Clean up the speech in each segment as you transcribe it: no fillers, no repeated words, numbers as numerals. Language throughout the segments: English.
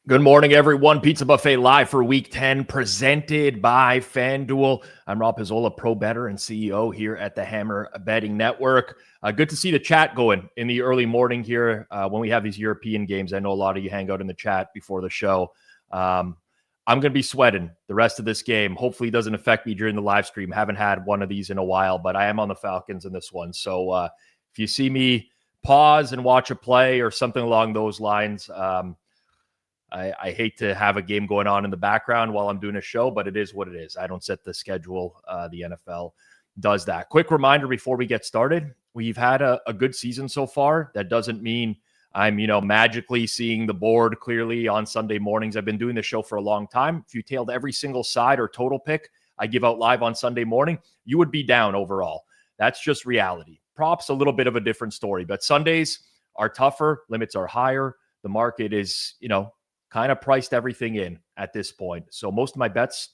Good morning, everyone. Pizza Buffet live for Week 10, presented by FanDuel. I'm Rob Pizzola, pro bettor and CEO here at the Hammer Betting Network. Good to see the chat going in the early morning here when we have these European games. I know a lot of you hang out in the chat before the show. I'm going to be sweating the rest of this game. Hopefully it doesn't affect me during the live stream. Haven't had one of these in a while, but I am on the Falcons in this one. So if you see me pause and watch a play or something along those lines, I hate to have a game going on in the background while I'm doing a show, but it is what it is. I don't set the schedule. The NFL does that. Quick reminder before we get started. We've had a good season so far. That doesn't mean I'm, magically seeing the board clearly on Sunday mornings. I've been doing this show for a long time. If you tailed every single side or total pick I give out live on Sunday morning, you would be down overall. That's just reality. Props, a little bit of a different story, but Sundays are tougher. Limits are higher. The market is, kind of priced everything in at this point. So most of my bets,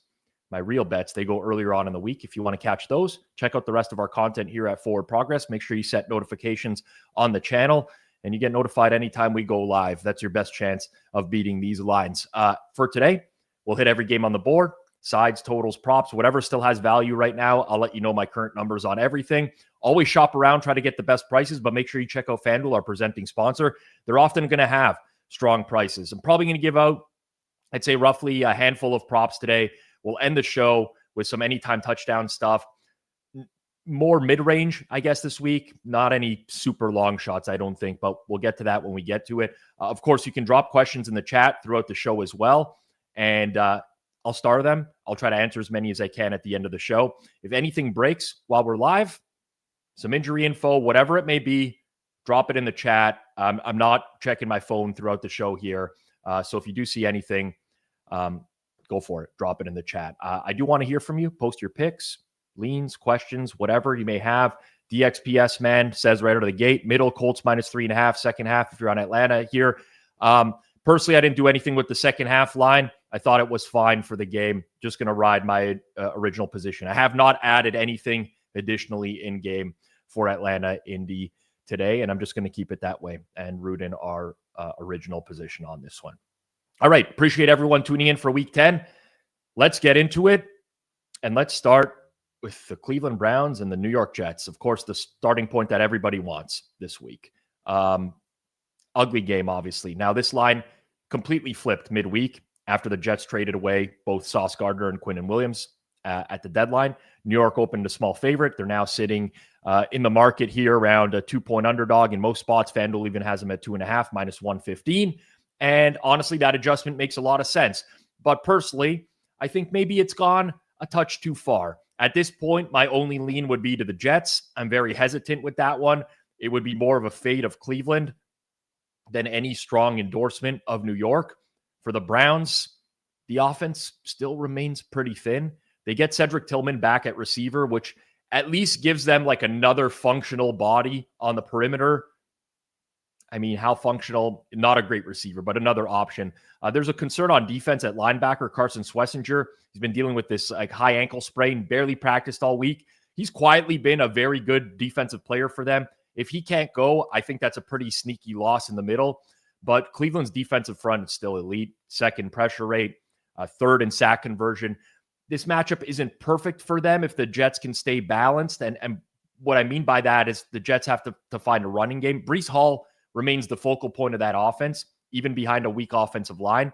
my real bets, they go earlier on in the week. If you want to catch those, check out the rest of our content here at Forward Progress. Make sure you set notifications on the channel and you get notified anytime we go live. That's your best chance of beating these lines. For today, we'll hit every game on the board, sides, totals, props, whatever still has value right now. I'll let you know my current numbers on everything. Always shop around, try to get the best prices, but make sure you check out FanDuel, our presenting sponsor. They're often going to have strong prices. I'm probably going to give out, I'd say, roughly a handful of props today. We'll end the show with some anytime touchdown stuff. More mid-range, I guess, this week. Not any super long shots, I don't think, but we'll get to that when we get to it. Of course, you can drop questions in the chat throughout the show as well, and I'll star them. I'll try to answer as many as I can at the end of the show. If anything breaks while we're live, some injury info, whatever it may be, drop it in the chat. I'm not checking my phone throughout the show here. So if you do see anything, go for it. Drop it in the chat. I do want to hear from you. Post your picks, leans, questions, whatever you may have. DXPS man says right out of the gate, middle Colts -3.5, second half if you're on Atlanta here. Personally, I didn't do anything with the second half line. I thought it was fine for the game. Just going to ride my original position. I have not added anything additionally in game for Atlanta Indy today, and I'm just going to keep it that way and root in our original position on this one. All right. Appreciate everyone tuning in for Week 10. Let's get into it, and let's start with the Cleveland Browns and the New York Jets. Of course, the starting point that everybody wants this week. Ugly game, obviously. Now, this line completely flipped midweek after the Jets traded away both Sauce Gardner and Quinnen Williams at the deadline. New York opened a small favorite. They're now sitting in the market here around a 2-point underdog. In most spots, FanDuel even has them at 2.5, -115. And honestly, that adjustment makes a lot of sense. But personally, I think maybe it's gone a touch too far. At this point, my only lean would be to the Jets. I'm very hesitant with that one. It would be more of a fade of Cleveland than any strong endorsement of New York. For the Browns, the offense still remains pretty thin. They get Cedric Tillman back at receiver, which at least gives them like another functional body on the perimeter. I mean, how functional? Not a great receiver, but another option. There's a concern on defense at linebacker, Carson Schlesinger. He's been dealing with this like high ankle sprain, barely practiced all week. He's quietly been a very good defensive player for them. If he can't go, I think that's a pretty sneaky loss in the middle. But Cleveland's defensive front is still elite. Second pressure rate, third in sack conversion. This matchup isn't perfect for them if the Jets can stay balanced. And what I mean by that is the Jets have to find a running game. Breece Hall remains the focal point of that offense, even behind a weak offensive line.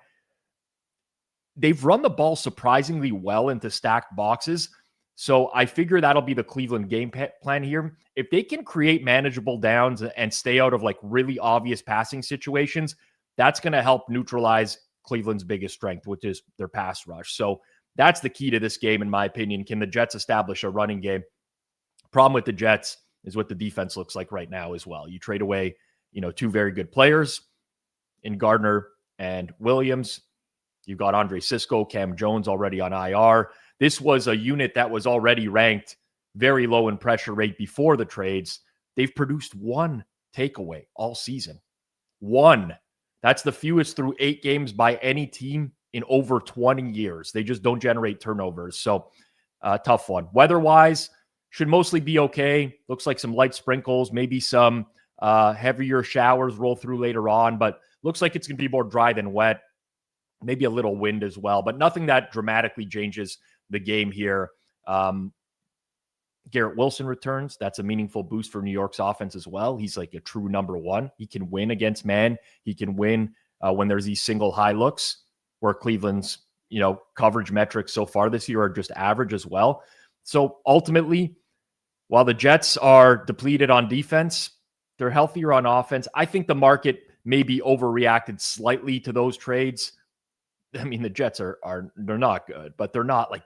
They've run the ball surprisingly well into stacked boxes. So I figure that'll be the Cleveland game plan here. If they can create manageable downs and stay out of like really obvious passing situations, that's going to help neutralize Cleveland's biggest strength, which is their pass rush. So that's the key to this game, in my opinion. Can the Jets establish a running game? Problem with the Jets is what the defense looks like right now as well. You trade away, two very good players in Gardner and Williams. You've got Andre Sisco, Cam Jones already on IR. This was a unit that was already ranked very low in pressure rate before the trades. They've produced one takeaway all season. One. That's the fewest through 8 games by any team in over 20 years. They just don't generate turnovers. So tough one. Weather-wise, should mostly be okay. Looks like some light sprinkles, maybe some heavier showers roll through later on, but looks like it's going to be more dry than wet. maybe a little wind as well, but nothing that dramatically changes the game here. Garrett Wilson returns. That's a meaningful boost for New York's offense as well. He's like a true number one. He can win against man. He can win when there's these single high looks, where Cleveland's, coverage metrics so far this year are just average as well. So ultimately, while the Jets are depleted on defense, they're healthier on offense. I think the market maybe overreacted slightly to those trades. I mean, the Jets they're not good, but they're not like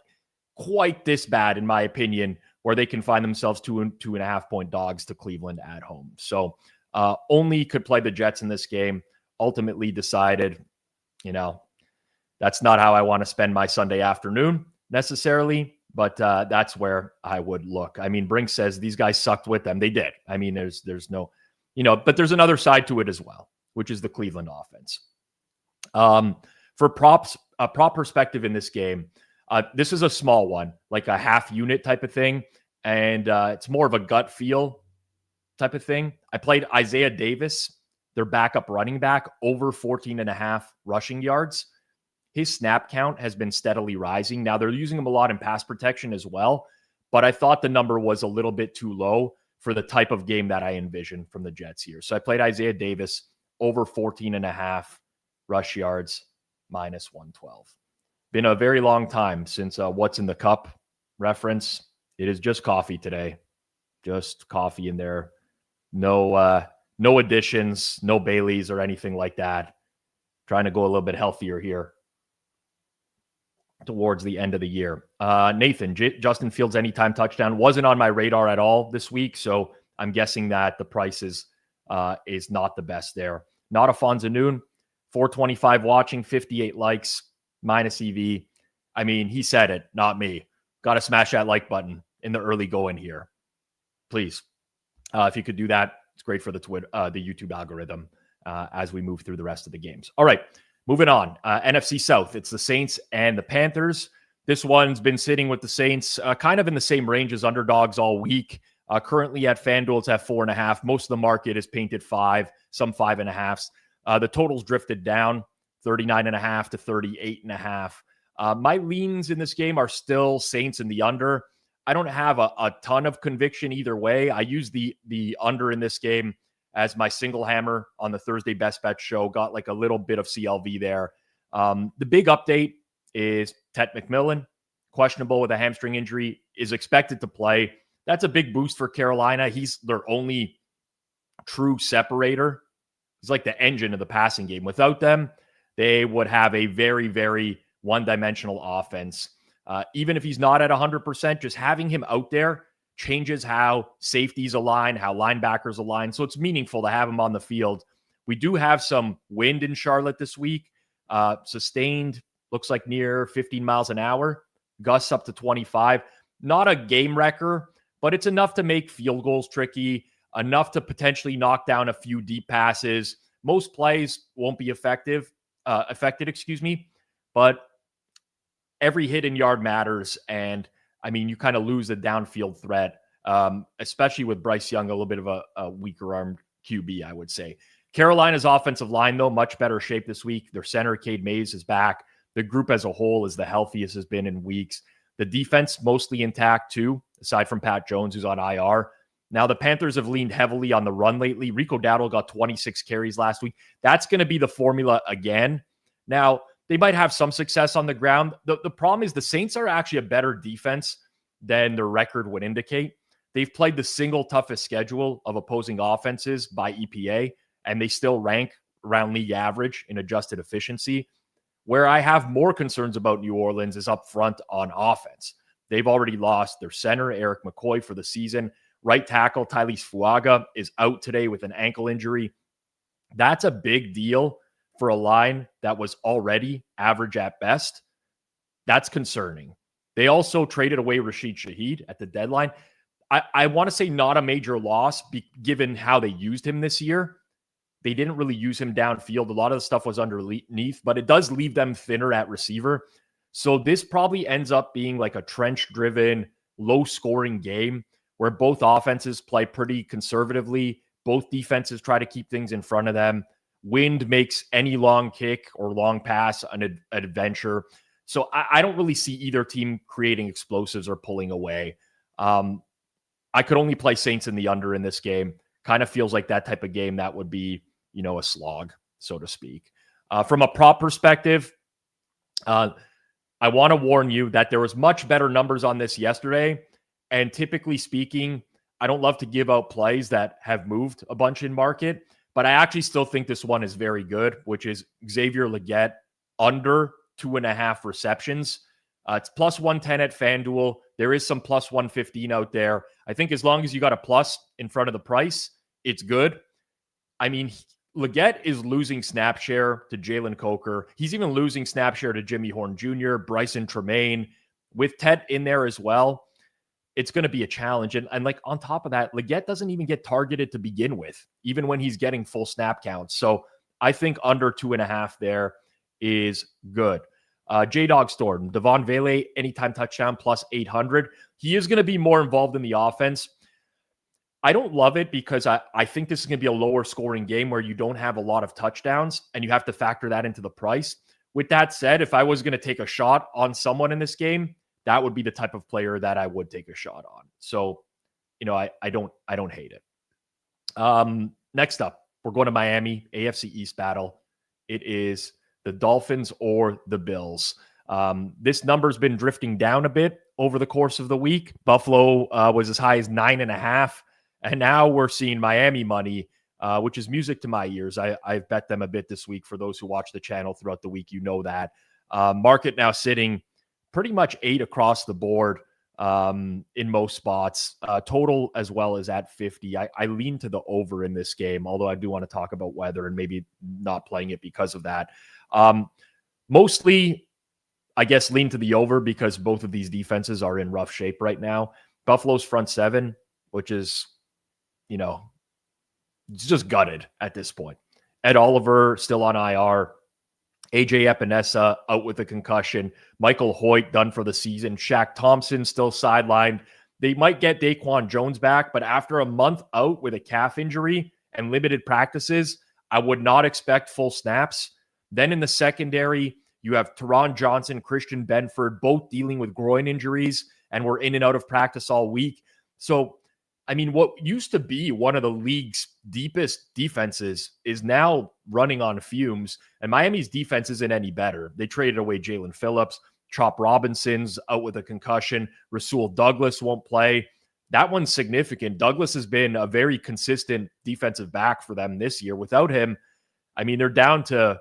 quite this bad, in my opinion, where they can find themselves 2.5 point dogs to Cleveland at home. So only could play the Jets in this game. Ultimately decided, that's not how I want to spend my Sunday afternoon necessarily, but that's where I would look. I mean, Brink says these guys sucked with them. They did. I mean, there's no, but there's another side to it as well, which is the Cleveland offense. For props, a prop perspective in this game, this is a small one, like a half unit type of thing. And it's more of a gut feel type of thing. I played Isaiah Davis, their backup running back, over 14.5 rushing yards. His snap count has been steadily rising. Now they're using him a lot in pass protection as well, but I thought the number was a little bit too low for the type of game that I envisioned from the Jets here. So I played Isaiah Davis over 14.5 rush yards, minus 112. Been a very long time since what's in the cup reference. It is just coffee today. Just coffee in there. No additions, no Baileys or anything like that. Trying to go a little bit healthier here towards the end of the year. Nathan, Justin Fields anytime touchdown wasn't on my radar at all this week, so I'm guessing that the price is not the best there. Not a Fonzanoon, 425 watching, 58 likes, minus EV. I mean, he said it, not me. Got to smash that like button in the early going here. Please. If you could do that, it's great for the YouTube algorithm as we move through the rest of the games. All right, moving on. NFC South, it's the Saints and the Panthers. This one's been sitting with the Saints kind of in the same range as underdogs all week. Currently at FanDuel, it's at 4.5. Most of the market is painted 5, some 5.5s. The totals drifted down 39.5 to 38.5. My leans in this game are still Saints in the under. I don't have a ton of conviction either way. I use the under in this game as my single hammer on the Thursday Best Bet show. Got like a little bit of CLV there. The big update is Ted McMillan, questionable with a hamstring injury, is expected to play. That's a big boost for Carolina. He's their only true separator. He's like the engine of the passing game. Without them, they would have a very, very one-dimensional offense. Even if he's not at 100%, just having him out there changes how safeties align, how linebackers align. So it's meaningful to have him on the field. We do have some wind in Charlotte this week. Sustained, looks like near 15 miles an hour. Gusts up to 25. Not a game wrecker, but it's enough to make field goals tricky, enough to potentially knock down a few deep passes. Most plays won't be affected, but every hit in yard matters. And I mean, you kind of lose the downfield threat, especially with Bryce Young, a little bit of a weaker armed QB, I would say. Carolina's offensive line, though, much better shape this week. Their center, Cade Mays, is back. The group as a whole is the healthiest has been in weeks. The defense mostly intact, too, aside from Pat Jones, who's on IR. Now, the Panthers have leaned heavily on the run lately. Rico Dowdle got 26 carries last week. That's going to be the formula again. Now, they might have some success on the ground. The problem is the Saints are actually a better defense than their record would indicate. They've played the single toughest schedule of opposing offenses by EPA, and they still rank around league average in adjusted efficiency. Where I have more concerns about New Orleans is up front on offense. They've already lost their center, Eric McCoy, for the season. Right tackle, Tylis Fuaga, is out today with an ankle injury. That's a big deal for a line that was already average at best. That's concerning. They also traded away Rashid Shaheed at the deadline. I want to say not a major loss given how they used him this year. They didn't really use him downfield. A lot of the stuff was underneath, but it does leave them thinner at receiver. So this probably ends up being like a trench-driven, low-scoring game where both offenses play pretty conservatively. Both defenses try to keep things in front of them. Wind makes any long kick or long pass an adventure. So I don't really see either team creating explosives or pulling away. I could only play Saints in the under in this game. Kind of feels like that type of game that would be, a slog, so to speak. From a prop perspective, I want to warn you that there was much better numbers on this yesterday. And typically speaking, I don't love to give out plays that have moved a bunch in market, but I actually still think this one is very good, which is Xavier Legette under 2.5 receptions. It's plus 110 at FanDuel. There is some plus 115 out there. I think as long as you got a plus in front of the price, it's good. I mean, Legette is losing snap share to Jalen Coker. He's even losing snap share to Jimmy Horn Jr., Bryson Tremaine. With Tet in there as well, it's going to be a challenge. And like on top of that, Legette doesn't even get targeted to begin with, even when he's getting full snap counts. So I think under 2.5 there is good. J-Dog Storm, Devon Vele, anytime touchdown, plus 800. He is going to be more involved in the offense. I don't love it because I think this is going to be a lower scoring game where you don't have a lot of touchdowns and you have to factor that into the price. With that said, if I was going to take a shot on someone in this game, that would be the type of player that I would take a shot on. So, I don't hate it. Next up, we're going to Miami, AFC East battle. It is the Dolphins or the Bills. This number's been drifting down a bit over the course of the week. Buffalo was as high as 9.5. And now we're seeing Miami money, which is music to my ears. I've bet them a bit this week. For those who watch the channel throughout the week, that. Market now sitting pretty much 8 across the board in most spots. Total as well as at 50. I lean to the over in this game, although I do want to talk about weather and maybe not playing it because of that. Mostly, I guess, lean to the over because both of these defenses are in rough shape right now. Buffalo's front seven, which is, it's just gutted at this point. Ed Oliver still on IR. AJ Epinesa out with a concussion. Michael Hoyt done for the season. Shaq Thompson still sidelined. They might get Daquan Jones back, but after a month out with a calf injury and limited practices, I would not expect full snaps. Then in the secondary, you have Teron Johnson, Christian Benford, both dealing with groin injuries and were in and out of practice all week. So, I mean, what used to be one of the league's deepest defenses is now running on fumes, and Miami's defense isn't any better. They traded away Jalen Phillips. Chop Robinson's out with a concussion. Rasul Douglas won't play. That one's significant. Douglas has been a very consistent defensive back for them this year. Without him, I mean, they're down to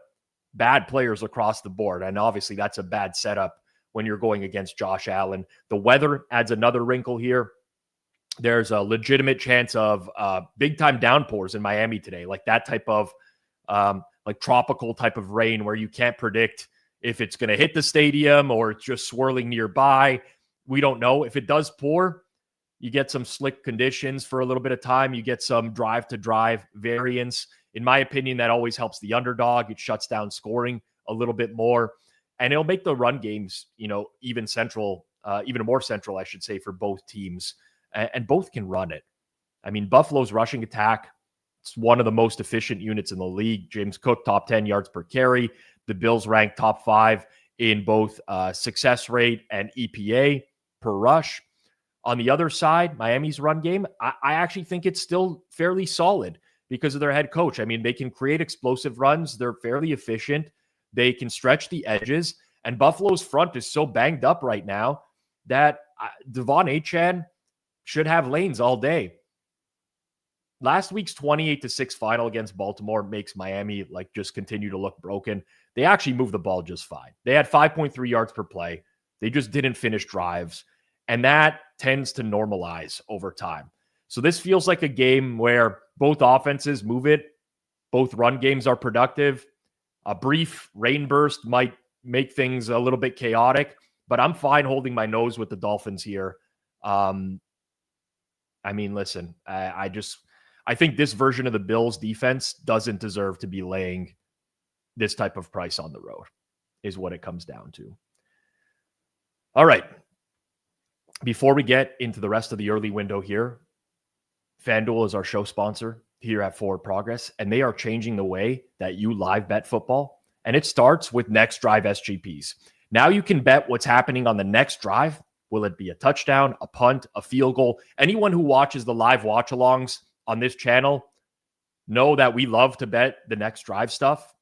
bad players across the board, and obviously that's a bad setup when you're going against Josh Allen. The weather adds another wrinkle here. There's a legitimate chance of big-time downpours in Miami today, like that type of like tropical type of rain where you can't predict if it's going to hit the stadium or it's just swirling nearby. We don't know. If it does pour, you get some slick conditions for a little bit of time. You get some drive-to-drive variance. In my opinion, that always helps the underdog. It shuts down scoring a little bit more, and it'll make the run games, even more central, I should say, for both teams. And both can run it. I mean, Buffalo's rushing attack, it's one of the most efficient units in the league. James Cook, top 10 yards per carry. The Bills ranked top 5 in both success rate and EPA per rush. On the other side, Miami's run game, I actually think it's still fairly solid because of their head coach. I mean, they can create explosive runs. They're fairly efficient. They can stretch the edges. And Buffalo's front is so banged up right now that Devon Achane should have lanes all day. Last week's 28-6 final against Baltimore makes Miami just continue to look broken. They actually moved the ball just fine. They had 5.3 yards per play. They just didn't finish drives. And that tends to normalize over time. So this feels like a game where both offenses move it. Both run games are productive. A brief rain burst might make things a little bit chaotic, but I'm fine holding my nose with the Dolphins here. I mean, listen, I think this version of the Bills defense doesn't deserve to be laying this type of price on the road, is what it comes down to. All right. Before we get into the rest of the early window here, FanDuel is our show sponsor. here at Forward Progress, and they are changing the way that you live bet football. And it starts with next drive SGPs. Now you can bet what's happening on the next drive. Will it be a touchdown, a punt, a field goal? Anyone who watches the live watch-alongs on this channel know that we love to bet the next drive stuff.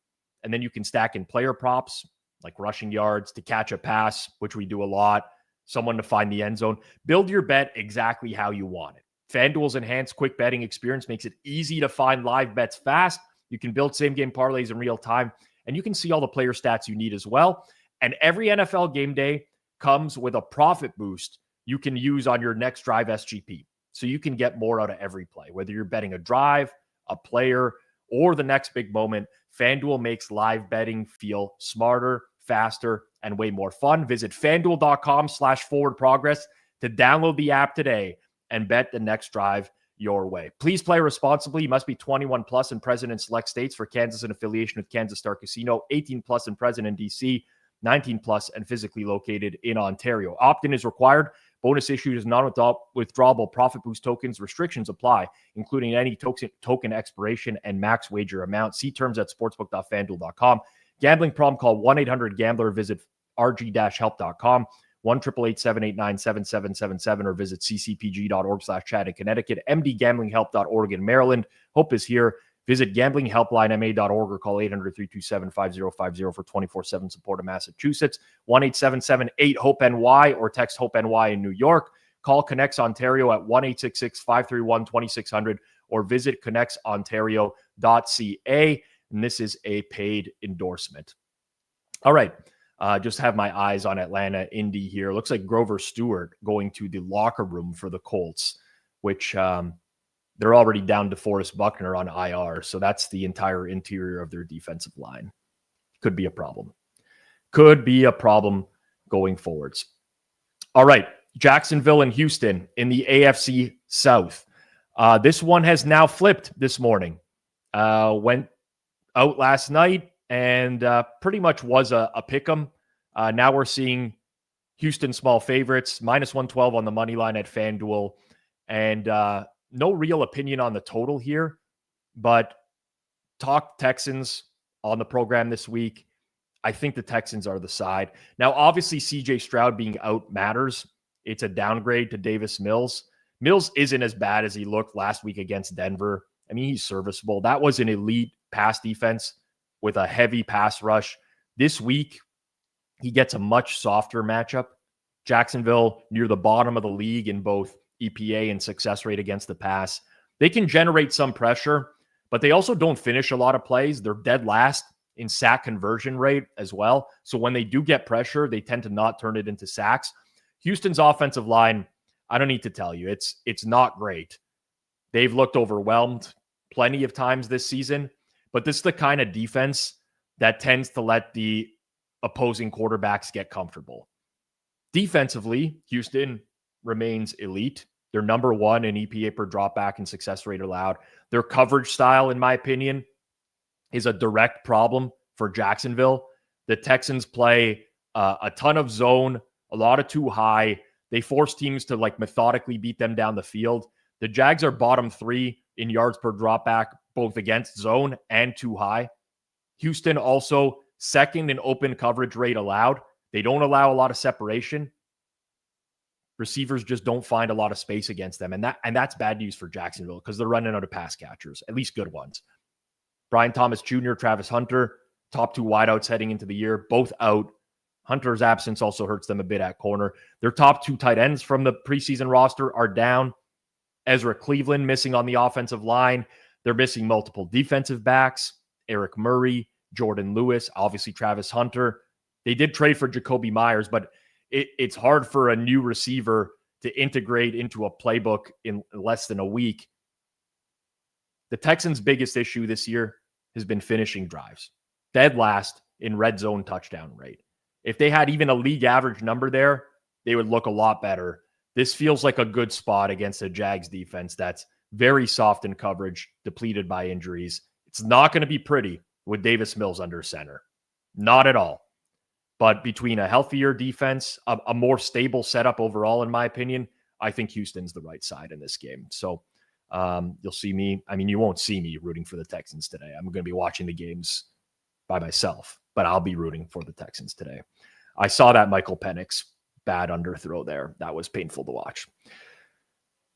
And then you can stack in player props like rushing yards, to catch a pass, which we do a lot, someone to find the end zone. Build your bet exactly how you want it. FanDuel's enhanced quick betting experience makes it easy to find live bets fast. You can build same-game parlays in real time, and you can see all the player stats you need as well. And every NFL game day comes with a profit boost you can use on your next drive SGP. So you can get more out of every play, whether you're betting a drive, a player, or the next big moment. FanDuel makes live betting feel smarter, faster, and way more fun. Visit FanDuel.com/forwardprogress to download the app today and bet the next drive your way. Please play responsibly. You must be 21 plus and present in select states. For Kansas in affiliation with Kansas Star Casino, 18 plus and present in DC, 19 plus and physically located in Ontario. Opt-in is required. Bonus issued is non-withdrawable profit boost tokens. Restrictions apply, including any token expiration and max wager amount. See terms at sportsbook.fanduel.com. Gambling problem, call 1-800-GAMBLER. Visit rg-help.com, 1-888-789-7777, or visit ccpg.org/chat in Connecticut, mdgamblinghelp.org in Maryland. Hope is here. Visit gamblinghelplinema.org or call 800-327-5050 for 24/7 support in Massachusetts, 1-877-8-HOPE-NY, or text HOPE-NY in New York. Call Connects Ontario at 1-866-531-2600 or visit connectsontario.ca. And this is a paid endorsement. All right. Just have my eyes on Atlanta, Indy here. Looks like Grover Stewart going to the locker room for the Colts, which they're already down to DeForest Buckner on IR. So that's the entire interior of their defensive line. Could be a problem. Could be a problem going forwards. All right. Jacksonville and Houston in the AFC South. This one has now flipped this morning. Went out last night and pretty much was a pick'em. Now we're seeing Houston small favorites, -112 on the money line at FanDuel. And no real opinion on the total here, but talk Texans on the program this week. I think the Texans are the side. Now, obviously, CJ Stroud being out matters. It's a downgrade to Davis Mills. Mills isn't as bad as he looked last week against Denver. I mean, he's serviceable. That was an elite pass defense with a heavy pass rush. This week, he gets a much softer matchup. Jacksonville near the bottom of the league in both EPA and success rate against the pass. They can generate some pressure, but they also don't finish a lot of plays. They're dead last in sack conversion rate as well. So when they do get pressure, they tend to not turn it into sacks. Houston's offensive line, I don't need to tell you, it's not great. They've looked overwhelmed plenty of times this season, but this is the kind of defense that tends to let the opposing quarterbacks get comfortable. Defensively, Houston remains elite. They're number one in EPA per dropback and success rate allowed. Their coverage style, in my opinion, is a direct problem for Jacksonville. The Texans play a ton of zone, a lot of too high. They force teams to methodically beat them down the field. The Jags are bottom 3 in yards per dropback, both against zone and too high. Houston also second in open coverage rate allowed. They don't allow a lot of separation. Receivers just don't find a lot of space against them. And that's bad news for Jacksonville because they're running out of pass catchers, at least good ones. Brian Thomas Jr., Travis Hunter, top 2 wideouts heading into the year, both out. Hunter's absence also hurts them a bit at corner. Their top 2 tight ends from the preseason roster are down. Ezra Cleveland missing on the offensive line. They're missing multiple defensive backs. Eric Murray, Jordan Lewis, obviously Travis Hunter. They did trade for Jacoby Myers, but it's hard for a new receiver to integrate into a playbook in less than a week. The Texans' biggest issue this year has been finishing drives. Dead last in red zone touchdown rate. If they had even a league average number there, they would look a lot better. This feels like a good spot against a Jags defense that's very soft in coverage, depleted by injuries. It's not going to be pretty with Davis Mills under center. Not at all. But between a healthier defense, a more stable setup overall, in my opinion, I think Houston's the right side in this game. So You'll see me. I mean, you won't see me rooting for the Texans today. I'm going to be watching the games by myself, but I'll be rooting for the Texans today. I saw that Michael Penix bad underthrow there. That was painful to watch.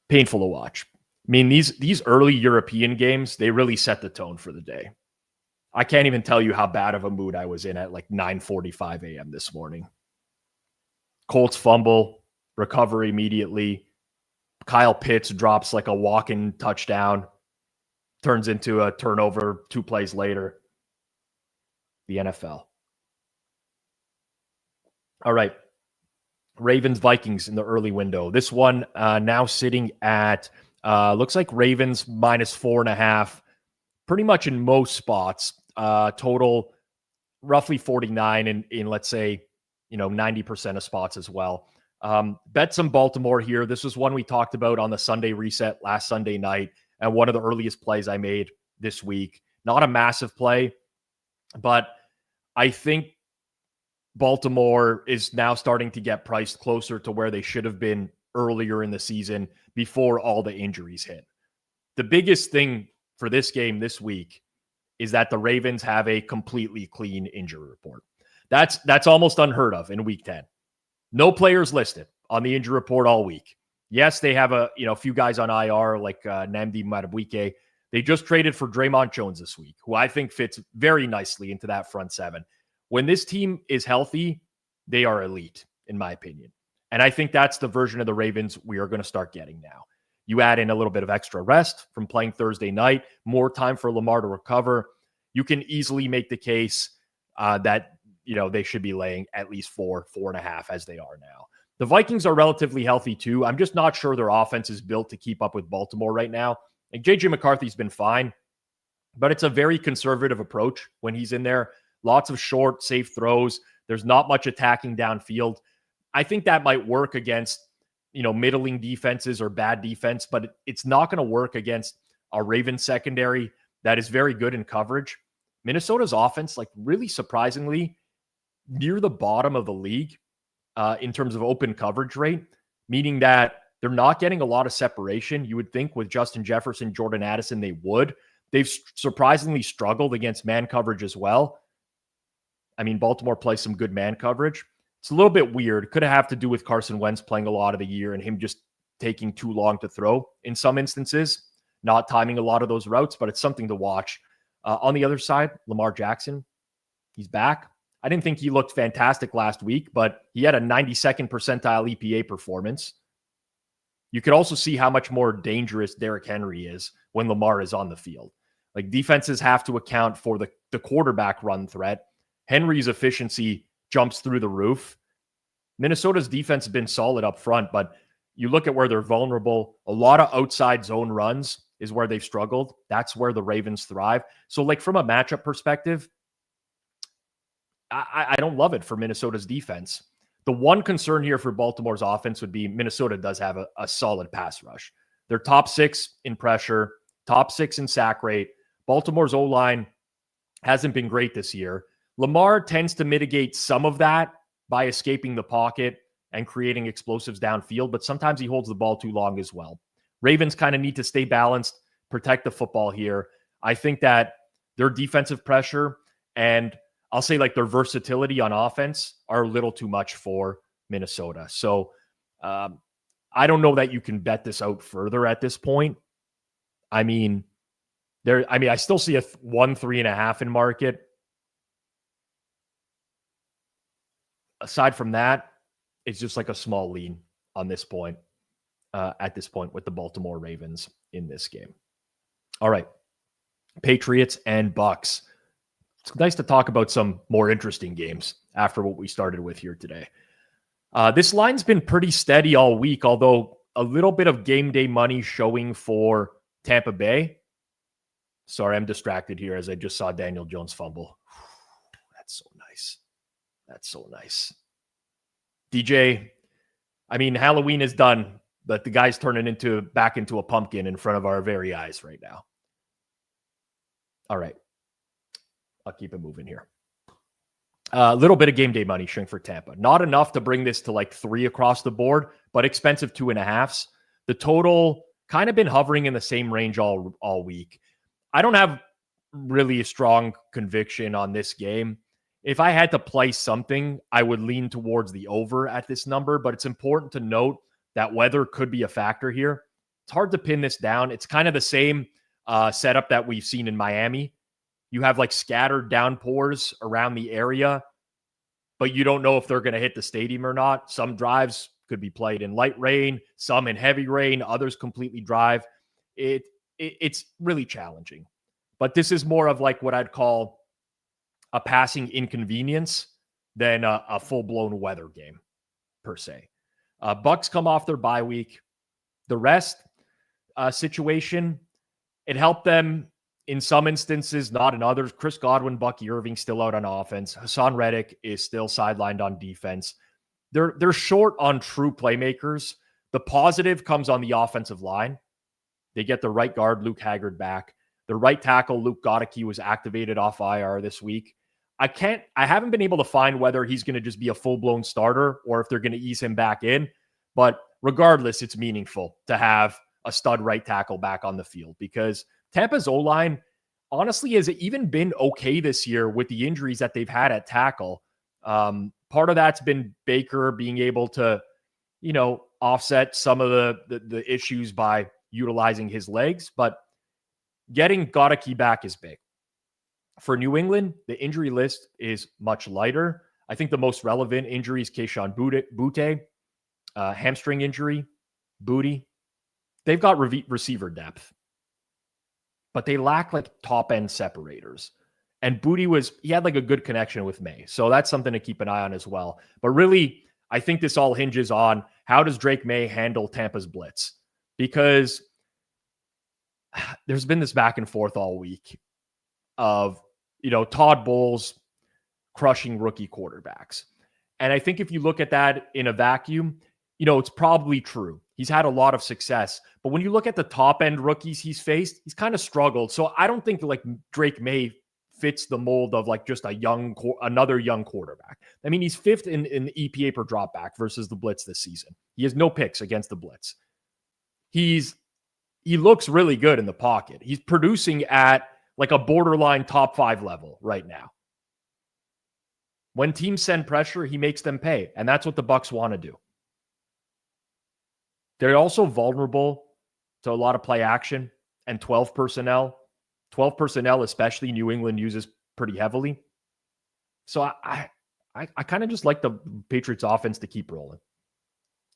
Painful to watch. I mean, these early European games, they really set the tone for the day. I can't even tell you how bad of a mood I was in at like 9:45 a.m. this morning. Colts fumble, recover immediately. Kyle Pitts drops like a walk-in touchdown, turns into a turnover 2 plays later. The NFL. All right. Ravens, Vikings in the early window. This one now sitting at, looks like Ravens -4.5, pretty much in most spots. Total roughly 49 in let's say, 90% of spots as well. Bet some Baltimore here. This was one we talked about on the Sunday reset last Sunday night, and one of the earliest plays I made this week. Not a massive play, but I think Baltimore is now starting to get priced closer to where they should have been earlier in the season before all the injuries hit. The biggest thing for this game this week is that the Ravens have a completely clean injury report. That's almost unheard of in week 10. No players listed on the injury report all week. Yes, they have a few guys on IR like Nnamdi Madubuike. They just traded for Draymond Jones this week, who I think fits very nicely into that front seven. When this team is healthy, they are elite, in my opinion. And I think that's the version of the Ravens we are going to start getting now. You add in a little bit of extra rest from playing Thursday night, more time for Lamar to recover. You can easily make the case that they should be laying at least 4.5 as they are now. The Vikings are relatively healthy too. I'm just not sure their offense is built to keep up with Baltimore right now. Like JJ McCarthy's been fine, but it's a very conservative approach when he's in there. Lots of short, safe throws. There's not much attacking downfield. I think that might work against, middling defenses or bad defense, but it's not going to work against a Ravens secondary that is very good in coverage. Minnesota's offense, really surprisingly, near the bottom of the league in terms of open coverage rate, meaning that they're not getting a lot of separation. You would think with Justin Jefferson, Jordan Addison, they would. They've surprisingly struggled against man coverage as well. I mean, Baltimore plays some good man coverage. It's a little bit weird. Could have to do with Carson Wentz playing a lot of the year and him just taking too long to throw in some instances, not timing a lot of those routes, but it's something to watch. On the other side, Lamar Jackson, he's back. I didn't think he looked fantastic last week, but he had a 92nd percentile EPA performance. You could also see how much more dangerous Derrick Henry is when Lamar is on the field. Defenses have to account for the quarterback run threat. Henry's efficiency jumps through the roof. Minnesota's defense has been solid up front, but you look at where they're vulnerable. A lot of outside zone runs is where they've struggled. That's where the Ravens thrive. So from a matchup perspective, I don't love it for Minnesota's defense. The one concern here for Baltimore's offense would be Minnesota does have a solid pass rush. They're top 6 in pressure, top 6 in sack rate. Baltimore's O-line hasn't been great this year. Lamar tends to mitigate some of that by escaping the pocket and creating explosives downfield, but sometimes he holds the ball too long as well. Ravens kind of need to stay balanced, protect the football here. I think that their defensive pressure and I'll say their versatility on offense are a little too much for Minnesota. So I don't know that you can bet this out further at this point. I still see a 3.5 in market. Aside from that, it's just a small lean on this point, at this point with the Baltimore Ravens in this game. All right. Patriots and Bucks. It's nice to talk about some more interesting games after what we started with here today. This line's been pretty steady all week, although a little bit of game day money showing for Tampa Bay. Sorry, I'm distracted here as I just saw Daniel Jones fumble. That's so nice. That's so nice. DJ, Halloween is done, but the guy's turning back into a pumpkin in front of our very eyes right now. All right. I'll keep it moving here. A little bit of game day money showing for Tampa. Not enough to bring this to 3 across the board, but expensive 2.5s. The total kind of been hovering in the same range all week. I don't have really a strong conviction on this game. If I had to play something, I would lean towards the over at this number, but it's important to note that weather could be a factor here. It's hard to pin this down. It's kind of the same setup that we've seen in Miami. You have like scattered downpours around the area, but you don't know if they're going to hit the stadium or not. Some drives could be played in light rain, some in heavy rain, others completely drive. It's really challenging. But this is more of like what I'd call a passing inconvenience than a full-blown weather game, per se. Bucks come off their bye week. The rest situation, it helped them in some instances, not in others. Chris Godwin, Bucky Irving still out on offense. Hassan Reddick is still sidelined on defense. They're short on true playmakers. The positive comes on the offensive line. They get the right guard, Luke Haggard, back. The right tackle, Luke Goedeke, was activated off IR this week. I haven't been able to find whether he's going to just be a full-blown starter or if they're going to ease him back in. But regardless, it's meaningful to have a stud right tackle back on the field because Tampa's O-line, honestly, has even been okay this year with the injuries that they've had at tackle. Part of that's been Baker being able to, offset some of the issues by utilizing his legs, but getting Goedeke back is big. For New England, the injury list is much lighter. I think the most relevant injury is Keyshawn Butte, hamstring injury, Booty. They've got receiver depth, but they lack like top-end separators. And Booty he had like a good connection with May. So that's something to keep an eye on as well. But really, I think this all hinges on how does Drake May handle Tampa's blitz? Because there's been this back and forth all week of, Todd Bowles crushing rookie quarterbacks. And I think if you look at that in a vacuum, it's probably true. He's had a lot of success. But when you look at the top end rookies he's faced, he's kind of struggled. So I don't think like Drake May fits the mold of like just another young quarterback. I mean, he's fifth in EPA per dropback versus the blitz this season. He has no picks against the blitz. He looks really good in the pocket. He's producing at like a borderline top 5 level right now. When teams send pressure, he makes them pay. And that's what the Bucs want to do. They're also vulnerable to a lot of play action and 12 personnel. 12 personnel, especially New England uses pretty heavily. So I kind of just like the Patriots offense to keep rolling.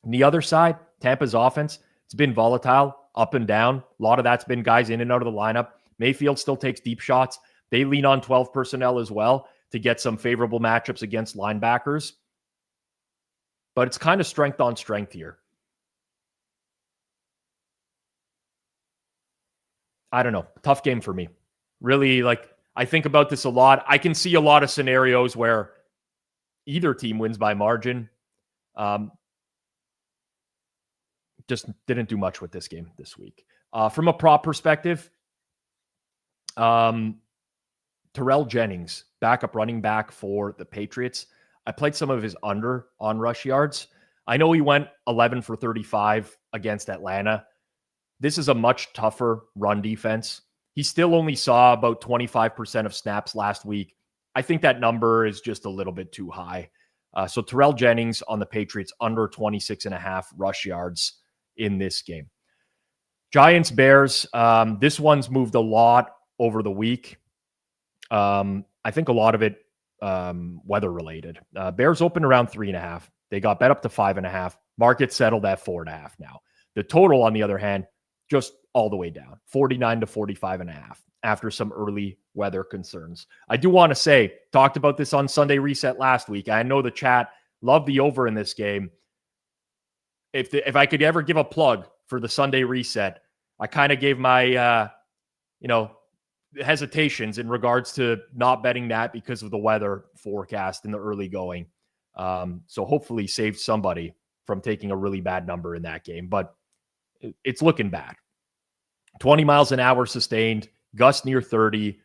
On the other side, Tampa's offense, it's been volatile, up and down. A lot of that's been guys in and out of the lineup. Mayfield still takes deep shots. They lean on 12 personnel as well to get some favorable matchups against linebackers. But it's kind of strength on strength here. I don't know. Tough game for me. Really, I think about this a lot. I can see a lot of scenarios where either team wins by margin. Just didn't do much with this game this week. From a prop perspective, Terrell Jennings, backup running back for the Patriots. I played some of his under on rush yards. I know he went 11 for 35 against Atlanta. This is a much tougher run defense. He still only saw about 25% of snaps last week. I think that number is just a little bit too high. So Terrell Jennings on the Patriots under 26.5 rush yards in this game. Giants, Bears. This one's moved a lot over the week. I think a lot of it weather related. Bears opened around 3.5. They got bet up to 5.5. Market settled at 4.5 now. The total, on the other hand, just all the way down, 49 to 45.5 after some early weather concerns. I do want to say, talked about this on Sunday Reset last week. I know the chat loved the over in this game. If I could ever give a plug for the Sunday Reset, I kind of gave my, hesitations in regards to not betting that because of the weather forecast in the early going. So hopefully saved somebody from taking a really bad number in that game, but it's looking bad. 20 miles an hour sustained, gusts near 30.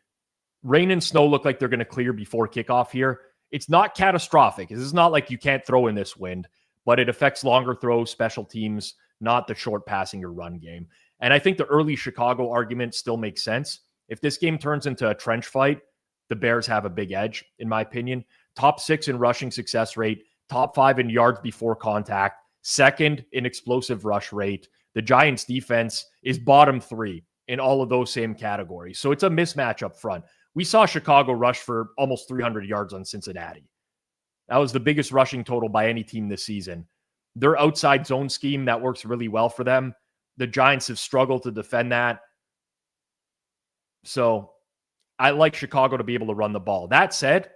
Rain and snow look like they're going to clear before kickoff here. It's not catastrophic. This is not like you can't throw in this wind, but it affects longer throws, special teams, not the short passing or run game. And I think the early Chicago argument still makes sense. If this game turns into a trench fight, the Bears have a big edge, in my opinion. Top 6 in rushing success rate, top 5 in yards before contact, second in explosive rush rate. The Giants defense is bottom 3 in all of those same categories. So it's a mismatch up front. We saw Chicago rush for almost 300 yards on Cincinnati. That was the biggest rushing total by any team this season. Their outside zone scheme, that works really well for them. The Giants have struggled to defend that. So I like Chicago to be able to run the ball. That said,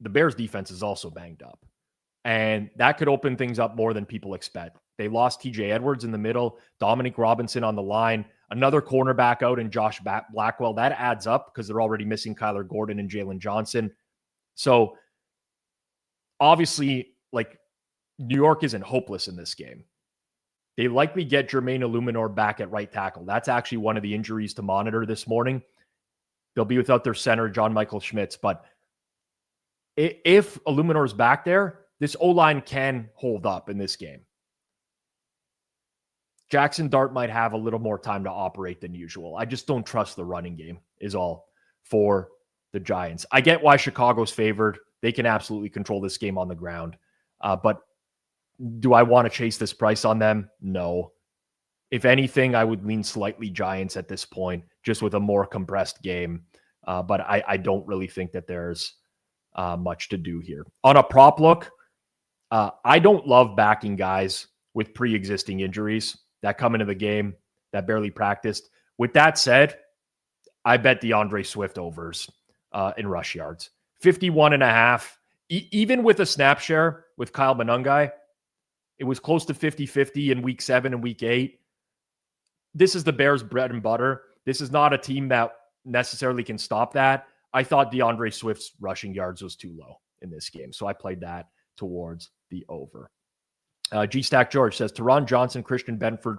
the Bears defense is also banged up. And that could open things up more than people expect. They lost TJ Edwards in the middle, Dominic Robinson on the line, another cornerback out in Josh Blackwell. That adds up because they're already missing Kyler Gordon and Jalen Johnson. So obviously, like, New York isn't hopeless in this game. They likely get Jermaine Illuminor back at right tackle. That's actually one of the injuries to monitor this morning. They'll be without their center, John Michael Schmitz. But if Illuminor's back there, this O-line can hold up in this game. Jackson Dart might have a little more time to operate than usual. I just don't trust the running game is all for the Giants. I get why Chicago's favored. They can absolutely control this game on the ground. But do I want to chase this price on them? No. If anything, I would lean slightly Giants at this point, just with a more compressed game. But I don't really think that there's much to do here. On a prop look, I don't love backing guys with pre-existing injuries that come into the game that barely practiced. With that said, I bet DeAndre Swift overs in rush yards. 51.5. Even with a snap share with Kyle Monangai, it was close to 50-50 in week 7 and week 8. This is the Bears' bread and butter. This is not a team that necessarily can stop that. I thought DeAndre Swift's rushing yards was too low in this game, so I played that towards the over. G-Stack George says, Teron Johnson, Christian Benford,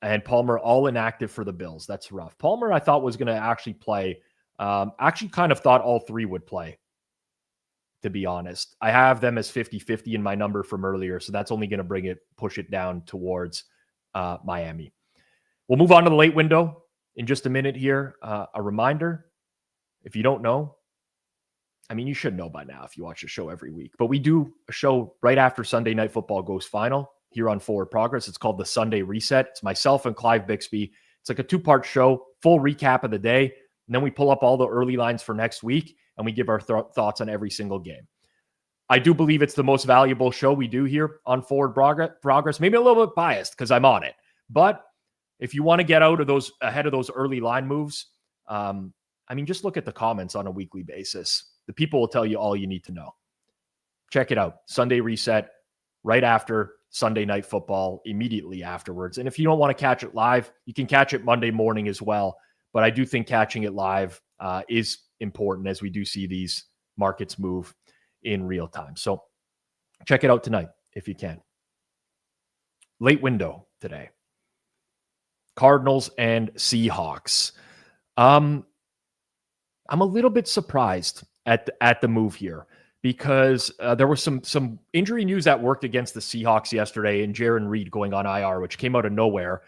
and Palmer all inactive for the Bills. That's rough. Palmer, I thought, was going to actually play. Actually kind of thought all 3 would play, to be honest. I have them as 50-50 in my number from earlier, so that's only going to push it down towards Miami. We'll move on to the late window in just a minute here. A reminder, if you don't know, I mean, you should know by now if you watch the show every week, but we do a show right after Sunday Night Football goes final here on Forward Progress. It's called the Sunday Reset. It's myself and Clive Bixby. It's like a 2-part show, full recap of the day. And then we pull up all the early lines for next week and we give our thoughts on every single game. I do believe it's the most valuable show we do here on Forward Progress. Maybe a little bit biased because I'm on it. But if you want to get out of those, ahead of those early line moves, I mean, just look at the comments on a weekly basis. The people will tell you all you need to know. Check it out. Sunday Reset, right after Sunday Night Football, immediately afterwards. And if you don't want to catch it live, you can catch it Monday morning as well. But I do think catching it live is important as we do see these markets move in real time. So check it out tonight if you can. Late window today. Cardinals and Seahawks. I'm a little bit surprised at the move here because there was some injury news that worked against the Seahawks yesterday and Jaron Reed going on IR, which came out of nowhere.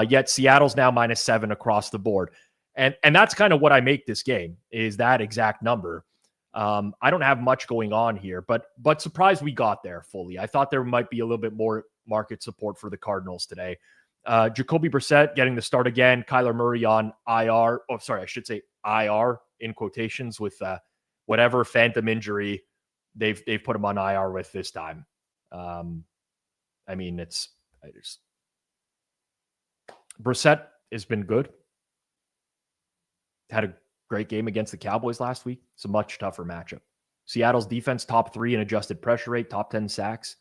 Yet Seattle's now -7 across the board. And that's kind of what I make this game is that exact number. I don't have much going on here, but surprised we got there fully. I thought there might be a little bit more market support for the Cardinals today. Jacoby Brissett getting the start again. Kyler Murray on IR. Oh, sorry, I should say IR in quotations with whatever phantom injury they've put him on IR with this time. I mean, Brissett has been good. Had a great game against the Cowboys last week. It's a much tougher matchup. Seattle's defense, top 3 in adjusted pressure rate, top 10 sacks.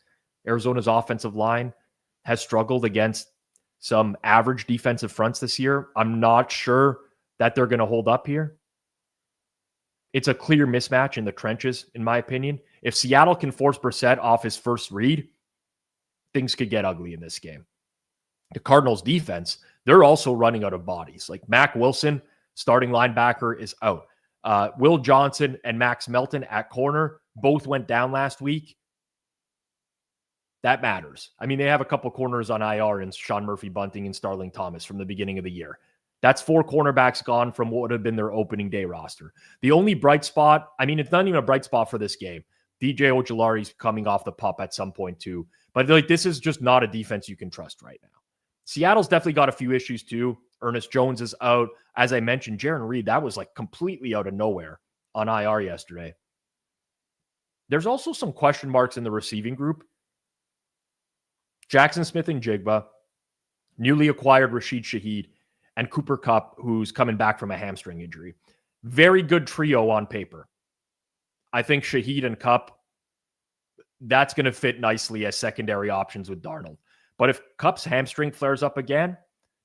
Arizona's offensive line has struggled against some average defensive fronts this year. I'm not sure that they're going to hold up here. It's a clear mismatch in the trenches, in my opinion. If Seattle can force Brissett off his first read, things could get ugly in this game. The Cardinals defense, they're also running out of bodies. Like Mac Wilson, starting linebacker, is out. Will Johnson and Max Melton at corner both went down last week. That matters. I mean, they have a couple corners on IR in Sean Murphy-Bunting and Starling Thomas from the beginning of the year. That's 4 cornerbacks gone from what would have been their opening day roster. The only bright spot, I mean, it's not even a bright spot for this game. DJ Ojulari's coming off the pup at some point too. But like, this is just not a defense you can trust right now. Seattle's definitely got a few issues too. Ernest Jones is out. As I mentioned, Jaron Reed, that was like completely out of nowhere on IR yesterday. There's also some question marks in the receiving group. Jackson Smith and Jigba, newly acquired Rashid Shaheed, and Cooper Kupp, who's coming back from a hamstring injury. Very good trio on paper. I think Shaheed and Kupp, that's going to fit nicely as secondary options with Darnold. But if Kupp's hamstring flares up again,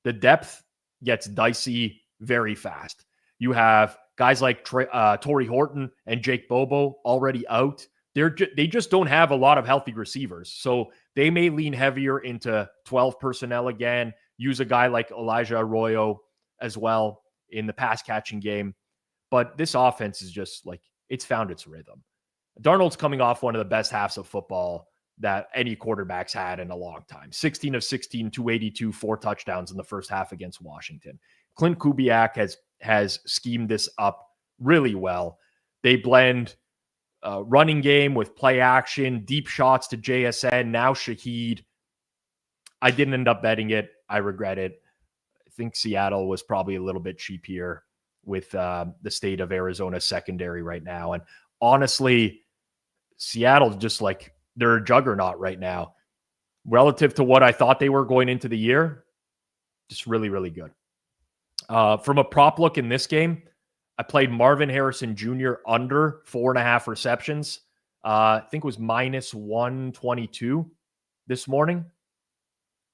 the depth gets dicey very fast. You have guys like Torrey Horton and Jake Bobo already out. They just don't have a lot of healthy receivers. So they may lean heavier into 12 personnel again, use a guy like Elijah Arroyo as well in the pass catching game. But this offense is just like, it's found its rhythm. Darnold's coming off one of the best halves of football that any quarterback's had in a long time. 16 of 16, 282, 4 touchdowns in the first half against Washington. Clint Kubiak has schemed this up really well. They blend running game with play action, deep shots to JSN, now Shaheed. I didn't end up betting it. I regret it. I think Seattle was probably a little bit cheap here with the state of Arizona secondary right now. And honestly, Seattle's just like, they're a juggernaut right now. Relative to what I thought they were going into the year, just really, really good. From a prop look in this game, I played Marvin Harrison Jr. under 4.5 receptions. I think it was minus 122 this morning.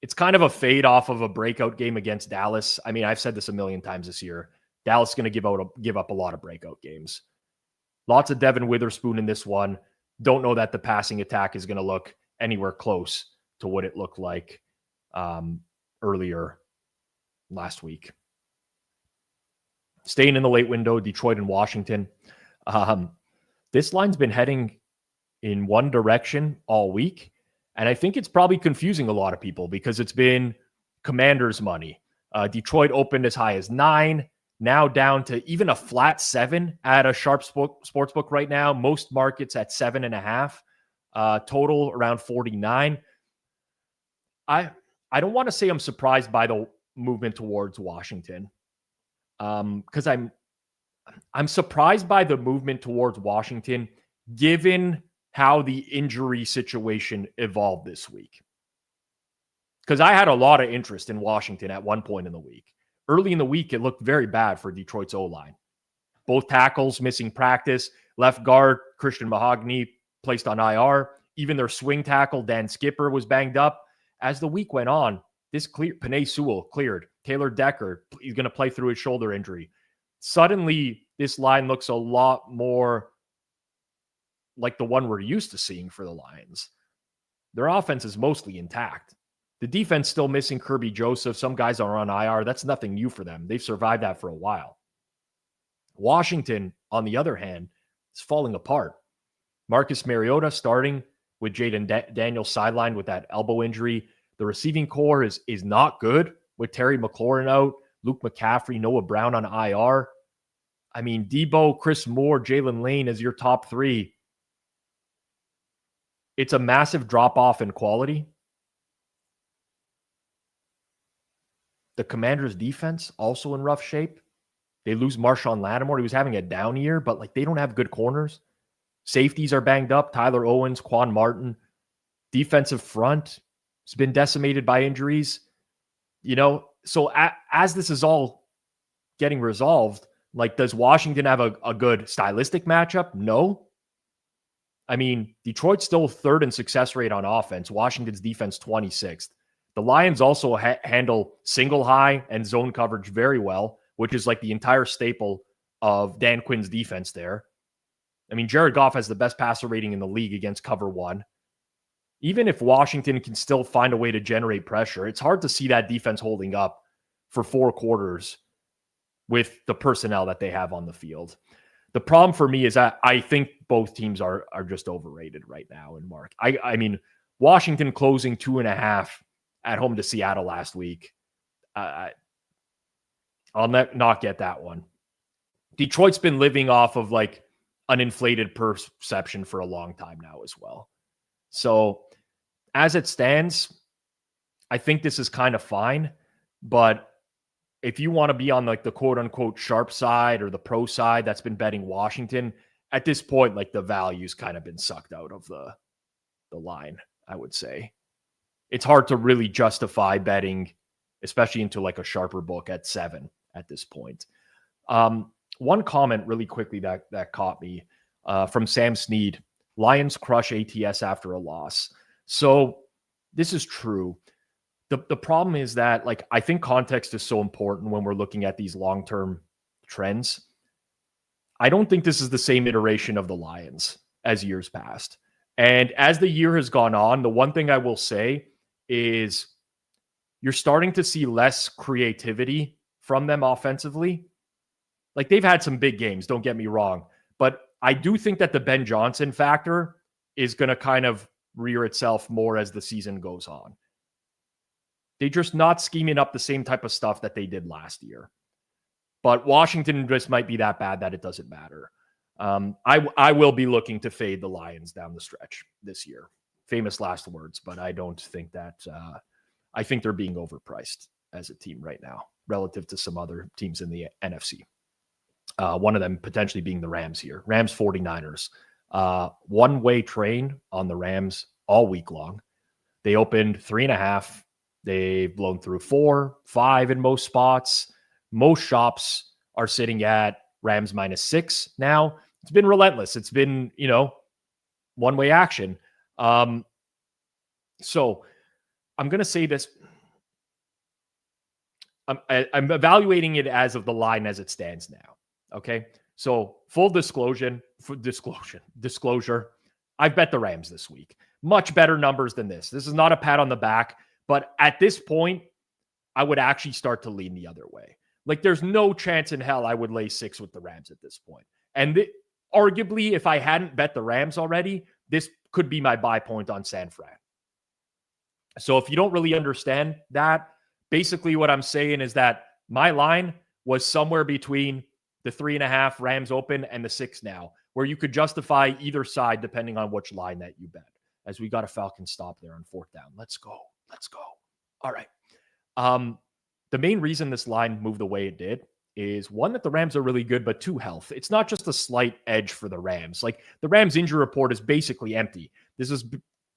It's kind of a fade off of a breakout game against Dallas. I mean, I've said this a million times this year. Dallas is going to give up a lot of breakout games. Lots of Devin Witherspoon in this one. Don't know that the passing attack is going to look anywhere close to what it looked like earlier last week. Staying in the late window, Detroit and Washington. This line's been heading in one direction all week. And I think it's probably confusing a lot of people because it's been Commanders money. Detroit opened as high as 9, now down to even a flat 7 at a sharp sportsbook right now. Most markets at 7.5, total around 49. I don't want to say I'm surprised by the movement towards Washington. Because I'm surprised by the movement towards Washington, given how the injury situation evolved this week. Because I had a lot of interest in Washington at one point in the week. Early in the week, it looked very bad for Detroit's O-line. Both tackles missing practice. Left guard, Christian Mahogany, placed on IR. Even their swing tackle, Dan Skipper, was banged up. As the week went on, Penei Sewell cleared. Taylor Decker, he's going to play through his shoulder injury. Suddenly, this line looks a lot more like the one we're used to seeing for the Lions. Their offense is mostly intact. The defense still missing Kirby Joseph. Some guys are on IR. That's nothing new for them. They've survived that for a while. Washington, on the other hand, is falling apart. Marcus Mariota starting with Jaden Daniels sidelined with that elbow injury. The receiving core is not good with Terry McLaurin out, Luke McCaffrey, Noah Brown on IR. I mean, Debo, Chris Moore, Jalen Lane as your top 3. It's a massive drop-off in quality. The Commanders' defense also in rough shape. They lose Marshawn Lattimore. He was having a down year, but like they don't have good corners. Safeties are banged up. Tyler Owens, Quan Martin. Defensive front has been decimated by injuries. You know, so as this is all getting resolved, like, does Washington have a good stylistic matchup? No. I mean, Detroit's still 3rd in success rate on offense. Washington's defense 26th. The Lions also handle single high and zone coverage very well, which is like the entire staple of Dan Quinn's defense there. I mean, Jared Goff has the best passer rating in the league against cover 1. Even if Washington can still find a way to generate pressure, it's hard to see that defense holding up for 4 quarters with the personnel that they have on the field. The problem for me is that I think both teams are just overrated right now. And Mark, I mean, Washington closing 2.5 at home to Seattle last week. I'll not get that one. Detroit's been living off of like an inflated perception for a long time now as well. So as it stands, I think this is kind of fine. But if you want to be on like the quote unquote sharp side or the pro side that's been betting Washington, at this point, like the value's kind of been sucked out of the line, I would say. It's hard to really justify betting, especially into like a sharper book at 7 at this point. One comment really quickly that caught me from Sam Snead. Lions crush ATS after a loss. So this is true. The problem is that, like, I think context is so important when we're looking at these long-term trends. I don't think this is the same iteration of the Lions as years past. And as the year has gone on, the one thing I will say is you're starting to see less creativity from them offensively. Like, they've had some big games, don't get me wrong. But I do think that the Ben Johnson factor is going to kind of rear itself more as the season goes on. They're just not scheming up the same type of stuff that they did last year. But Washington just might be that bad that it doesn't matter. I will be looking to fade the Lions down the stretch this year. Famous last words, but I don't think that... I think they're being overpriced as a team right now relative to some other teams in the NFC. One of them potentially being the Rams here. Rams 49ers. One-way train on the Rams all week long. They opened 3.5. They've blown through 4, 5 in most spots. Most shops are sitting at Rams -6 now. It's been relentless. It's been, one-way action. So I'm going to say this. I'm evaluating it as of the line as it stands now. Okay. So full disclosure, I've bet the Rams this week. Much better numbers than this. This is not a pat on the back, but at this point, I would actually start to lean the other way. Like, there's no chance in hell I would lay 6 with the Rams at this point. And arguably, if I hadn't bet the Rams already, this could be my buy point on San Fran. So if you don't really understand that, basically what I'm saying is that my line was somewhere between the 3.5 Rams open and the 6 now, where you could justify either side depending on which line that you bet. As we got a Falcon stop there on 4th down. Let's go. All right. The main reason this line moved the way it did is, one, that the Rams are really good, but 2, health. It's not just a slight edge for the Rams. Like, the Rams injury report is basically empty. This has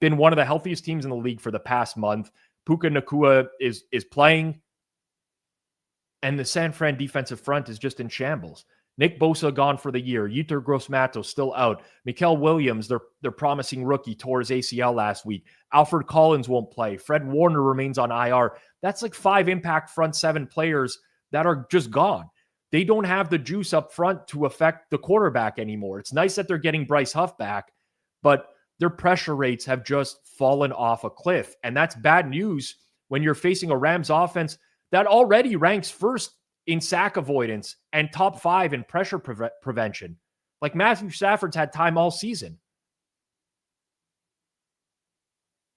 been one of the healthiest teams in the league for the past month. Puka Nacua is playing, and the San Fran defensive front is just in shambles. Nick Bosa gone for the year. Yetur Gross-Matos still out. Mikael Williams, their promising rookie, tore his ACL last week. Alfred Collins won't play. Fred Warner remains on IR. That's like 5 impact front 7 players that are just gone. They don't have the juice up front to affect the quarterback anymore. It's nice that they're getting Bryce Huff back, but their pressure rates have just fallen off a cliff. And that's bad news when you're facing a Rams offense that already ranks first in sack avoidance and top 5 in pressure prevention. Like, Matthew Stafford's had time all season.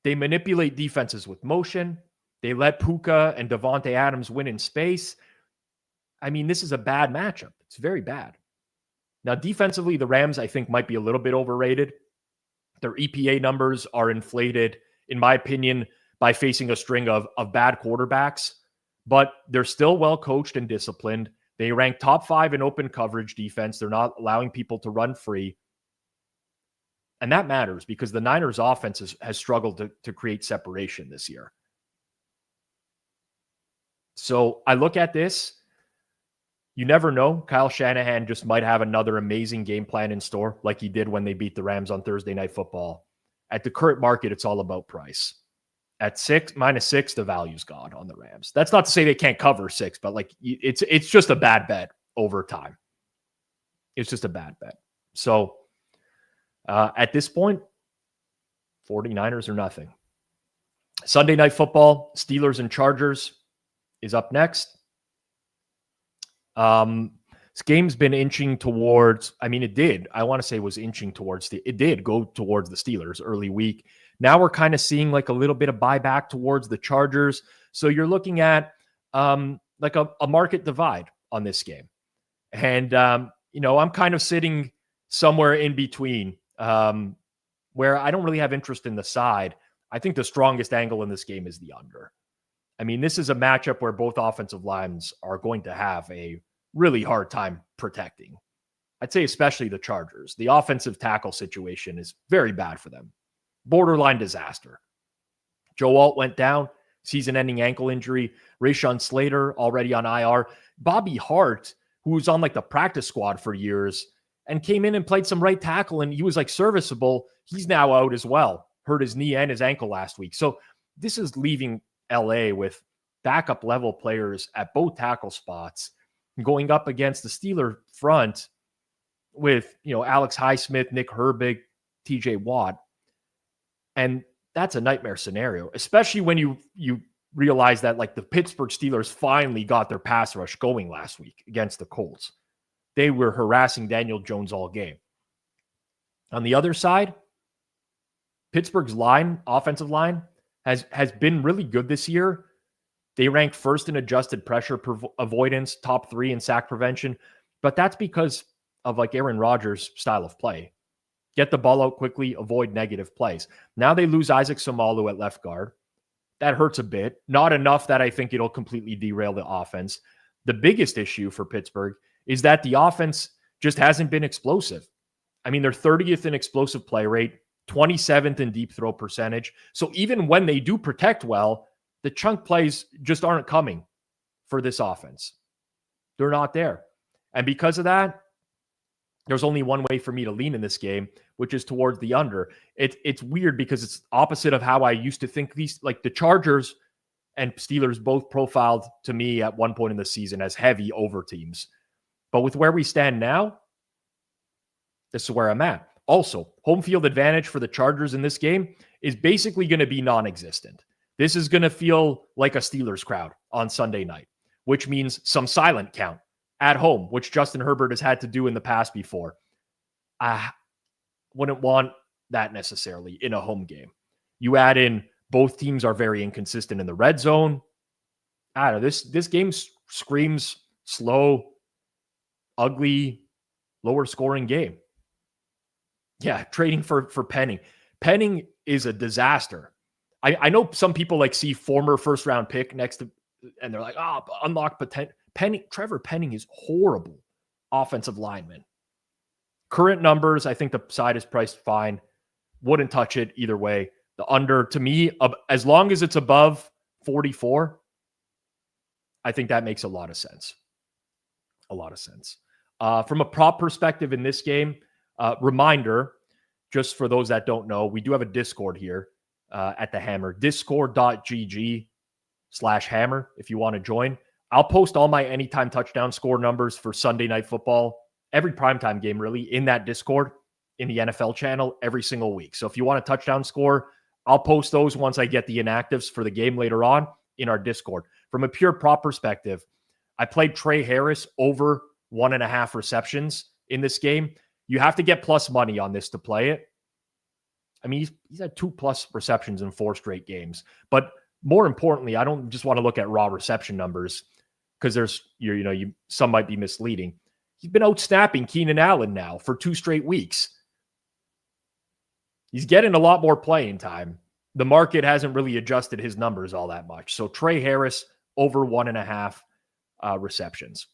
They manipulate defenses with motion. They let Puka and Devontae Adams win in space. I mean, this is a bad matchup. It's very bad. Now, defensively, the Rams, I think, might be a little bit overrated. Their EPA numbers are inflated, in my opinion, by facing a string of bad quarterbacks. But they're still well coached and disciplined. They rank top 5 in open coverage defense. They're not allowing people to run free. And that matters because the Niners offense has struggled to create separation this year. So I look at this. You never know. Kyle Shanahan just might have another amazing game plan in store, like he did when they beat the Rams on Thursday Night Football. At the current market, it's all about price. At -6, the value's gone on the Rams. That's not to say they can't cover 6, but like it's just a bad bet over time. It's just a bad bet. So at this point, 49ers are nothing. Sunday Night Football, Steelers and Chargers is up next. This game's been inching towards, I mean, it did. I want to say it was inching towards it did go towards the Steelers early week. Now we're kind of seeing like a little bit of buyback towards the Chargers. So you're looking at like a market divide on this game. And, I'm kind of sitting somewhere in between where I don't really have interest in the side. I think the strongest angle in this game is the under. I mean, this is a matchup where both offensive lines are going to have a really hard time protecting. I'd say especially the Chargers. The offensive tackle situation is very bad for them. Borderline disaster. Joe Alt went down, season-ending ankle injury. Rashawn Slater already on IR. Bobby Hart, who was on like the practice squad for years and came in and played some right tackle, and he was like serviceable. He's now out as well. Hurt his knee and his ankle last week. So this is leaving LA with backup level players at both tackle spots going up against the Steeler front with, Alex Highsmith, Nick Herbig, TJ Watt. And that's a nightmare scenario, especially when you realize that like the Pittsburgh Steelers finally got their pass rush going last week against the Colts. They were harassing Daniel Jones all game. On the other side, Pittsburgh's offensive line, has been really good this year. They ranked first in adjusted pressure avoidance, top 3 in sack prevention. But that's because of like Aaron Rodgers' style of play. Get the ball out quickly, avoid negative plays. Now they lose Isaac Somalu at left guard. That hurts a bit. Not enough that I think it'll completely derail the offense. The biggest issue for Pittsburgh is that the offense just hasn't been explosive. I mean, they're 30th in explosive play rate, 27th in deep throw percentage. So even when they do protect well, the chunk plays just aren't coming for this offense. They're not there. And because of that, there's only one way for me to lean in this game, which is towards the under. It's weird because it's opposite of how I used to think these, like the Chargers and Steelers both profiled to me at one point in the season as heavy over teams. But with where we stand now, this is where I'm at. Also, home field advantage for the Chargers in this game is basically going to be non-existent. This is going to feel like a Steelers crowd on Sunday night, which means some silent count at home, which Justin Herbert has had to do in the past before. I wouldn't want that necessarily in a home game. You add in both teams are very inconsistent in the red zone. I don't know. This game screams slow, ugly, lower scoring game. Yeah, trading for Penning. Penning is a disaster. I know some people like see former first round pick next to, and they're like, unlock potential. Trevor Penning is horrible offensive lineman. Current numbers, I think the side is priced fine. Wouldn't touch it either way. The under, to me, as long as it's above 44, I think that makes a lot of sense. A lot of sense. From a prop perspective in this game, reminder, just for those that don't know, we do have a Discord here at The Hammer, discord.gg/hammer if you want to join. I'll post all my anytime touchdown score numbers for Sunday Night Football, every primetime game really, in that Discord, in the NFL channel every single week. So if you want a touchdown score, I'll post those once I get the inactives for the game later on in our Discord. From a pure prop perspective, I played Trey Harris over 1.5 receptions in this game. You have to get plus money on this to play it. I mean, he's had 2+ receptions in 4 straight games. But more importantly, I don't just want to look at raw reception numbers because there's, some might be misleading. He's been out-snapping Keenan Allen now for 2 straight weeks. He's getting a lot more playing time. The market hasn't really adjusted his numbers all that much. So Trey Harris over 1.5 receptions.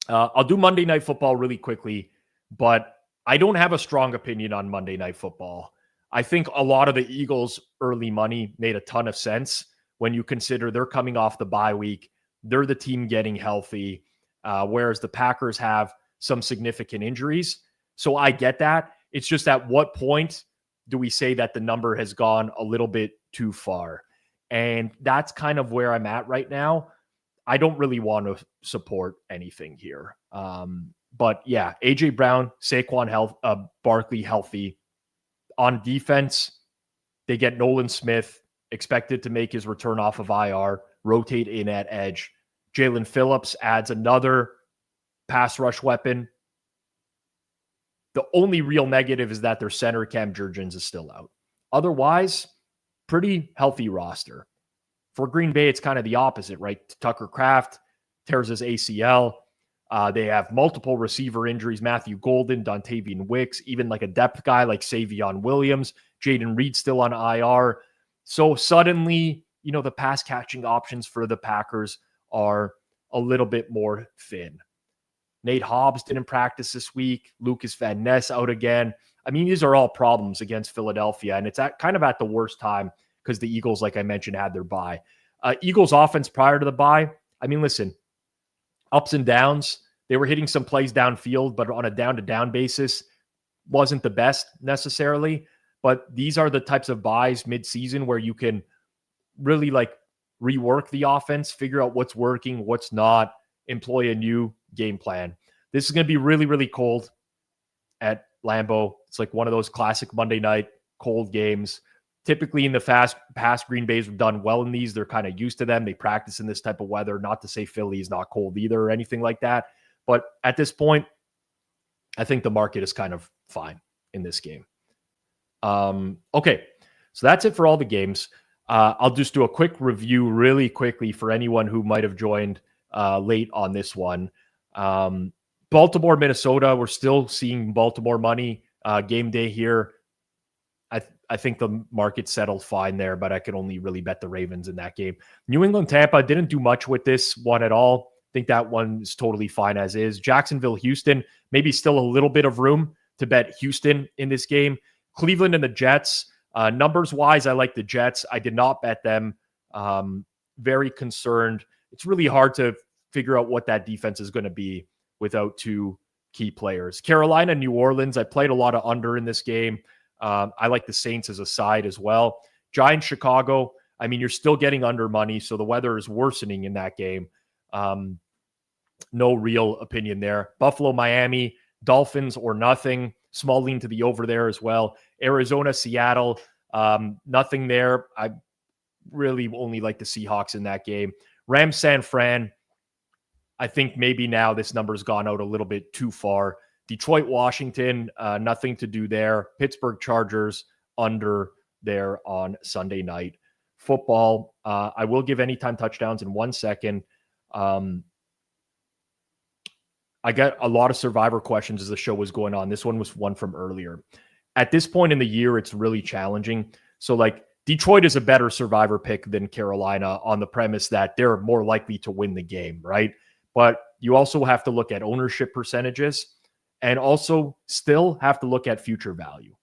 I'll do Monday Night Football really quickly, but I don't have a strong opinion on Monday Night Football. I think a lot of the Eagles' early money made a ton of sense when you consider they're coming off the bye week. They're the team getting healthy, whereas the Packers have some significant injuries. So I get that. It's just at what point do we say that the number has gone a little bit too far? And that's kind of where I'm at right now. I don't really want to support anything here. But yeah, A.J. Brown, Saquon Barkley healthy. On defense, they get Nolan Smith, expected to make his return off of IR, rotate in at edge. Jalen Phillips adds another pass rush weapon. The only real negative is that their center, Cam Jurgens, is still out. Otherwise, pretty healthy roster. For Green Bay, it's kind of the opposite, right? Tucker Kraft tears his ACL. They have multiple receiver injuries, Matthew Golden, Dontavian Wicks, even like a depth guy like Savion Williams, Jaden Reed still on IR. So suddenly, the pass catching options for the Packers are a little bit more thin. Nate Hobbs didn't practice this week. Lucas Van Ness out again. I mean, these are all problems against Philadelphia, and it's kind of at the worst time because the Eagles, like I mentioned, had their bye. Eagles offense prior to the bye, I mean, listen, ups and downs. They were hitting some plays downfield, but on a down-to-down basis, wasn't the best necessarily. But these are the types of buys mid-season where you can really rework the offense, figure out what's working, what's not, employ a new game plan. This is going to be really, really cold at Lambeau. It's like one of those classic Monday night cold games. Typically in the past, Green Bay's have done well in these. They're kind of used to them. They practice in this type of weather. Not to say Philly is not cold either or anything like that. But at this point, I think the market is kind of fine in this game. Okay, so that's it for all the games. I'll just do a quick review really quickly for anyone who might have joined late on this one. Baltimore, Minnesota, we're still seeing Baltimore money game day here. I think the market settled fine there, but I could only really bet the Ravens in that game. New England, Tampa didn't do much with this one at all. I think that one is totally fine as is. Jacksonville, Houston, maybe still a little bit of room to bet Houston in this game. Cleveland and the Jets, numbers-wise, I like the Jets. I did not bet them. Very concerned. It's really hard to figure out what that defense is going to be without two key players. Carolina, New Orleans, I played a lot of under in this game. I like the Saints as a side as well. Giants, Chicago, I mean, you're still getting under money, so the weather is worsening in that game. No real opinion there. Buffalo, Miami, Dolphins or nothing. Small lean to the over there as well. Arizona, Seattle, nothing there. I really only like the Seahawks in that game. Rams, San Fran, I think maybe now this number's gone out a little bit too far. Detroit, Washington, nothing to do there. Pittsburgh Chargers under there on Sunday night football. I will give anytime touchdowns in 1 second. I got a lot of survivor questions as the show was going on. This one was one from earlier. At this point in the year, it's really challenging. So Detroit is a better survivor pick than Carolina on the premise that they're more likely to win the game, right? But you also have to look at ownership percentages and also still have to look at future value.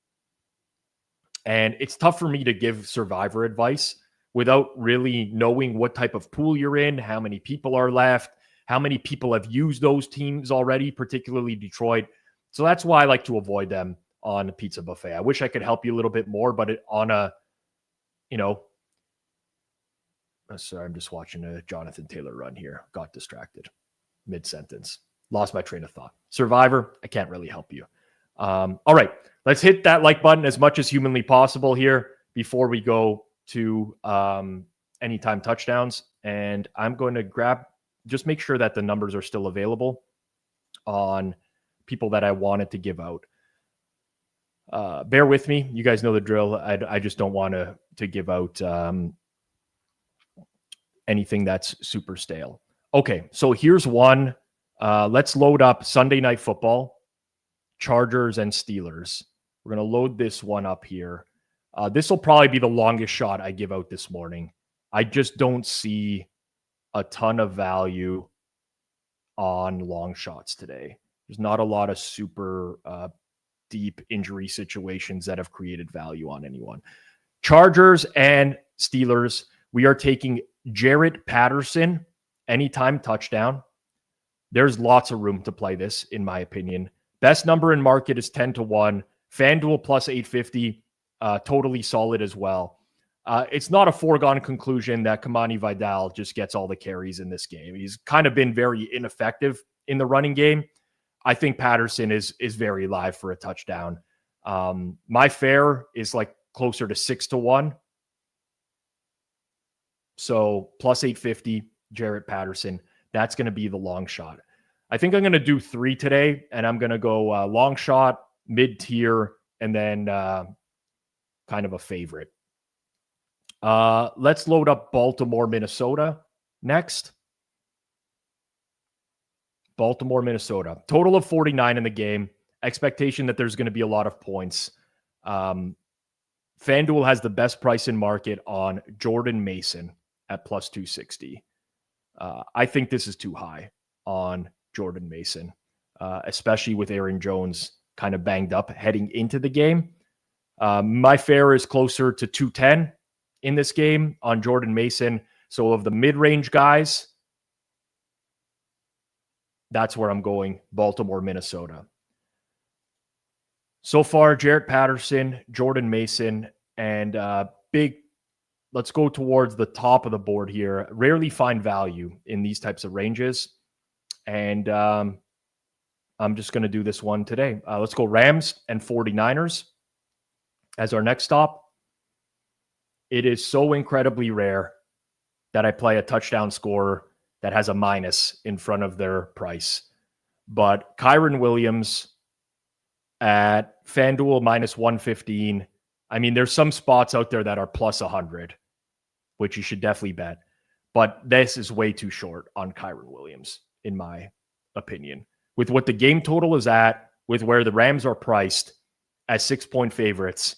And it's tough for me to give survivor advice without really knowing what type of pool you're in, how many people are left, how many people have used those teams already, particularly Detroit. So that's why I like to avoid them on a pizza buffet. I wish I could help you a little bit more, but sorry, I'm just watching a Jonathan Taylor run here. Got distracted mid-sentence. Lost my train of thought. Survivor, I can't really help you. All right, let's hit that like button as much as humanly possible here before we go to anytime touchdowns. And I'm going to just make sure that the numbers are still available on people that I wanted to give out. Bear with me. You guys know the drill. I just don't want to give out anything that's super stale. Okay, so here's one. Let's load up Sunday Night Football, Chargers and Steelers. We're going to load this one up here. This will probably be the longest shot I give out this morning. I just don't see a ton of value on long shots today. There's not a lot of super deep injury situations that have created value on anyone. Chargers and Steelers, we are taking Jarrett Patterson, anytime touchdown. There's lots of room to play this, in my opinion. Best number in market is 10-1. FanDuel plus 850, totally solid as well. It's not a foregone conclusion that Kamani Vidal just gets all the carries in this game. He's kind of been very ineffective in the running game. I think Patterson is very live for a touchdown. My fare is closer to 6-1. So plus 850, Jarrett Patterson. That's going to be the long shot. I think I'm going to do 3 today, and I'm going to go long shot, mid-tier, and then kind of a favorite. Let's load up Baltimore, Minnesota next. Baltimore, Minnesota. Total of 49 in the game. Expectation that there's going to be a lot of points. FanDuel has the best price in market on Jordan Mason at plus 260. I think this is too high on Jordan Mason, especially with Aaron Jones kind of banged up heading into the game. My fare is closer to 210 in this game on Jordan Mason. So of the mid-range guys, that's where I'm going. Baltimore, Minnesota. So far, Jarrett Patterson, Jordan Mason, and let's go towards the top of the board here. Rarely find value in these types of ranges. And I'm just going to do this one today. Let's go Rams and 49ers as our next stop. It is so incredibly rare that I play a touchdown scorer that has a minus in front of their price. But Kyren Williams at FanDuel minus 115. I mean, there's some spots out there that are plus 100, which you should definitely bet. But this is way too short on Kyren Williams, in my opinion. With what the game total is at, with where the Rams are priced as 6-point favorites,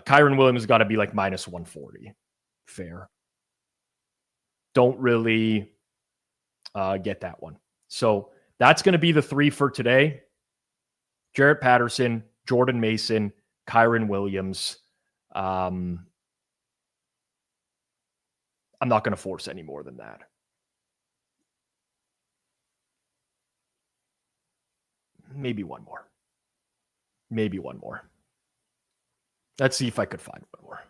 Kyren Williams has got to be like minus 140. Fair. Don't really get that one. So that's going to be the three for today. Jarrett Patterson, Jordan Mason, Kyren Williams. I'm not going to force any more than that. Maybe one more. Let's see if I could find one more.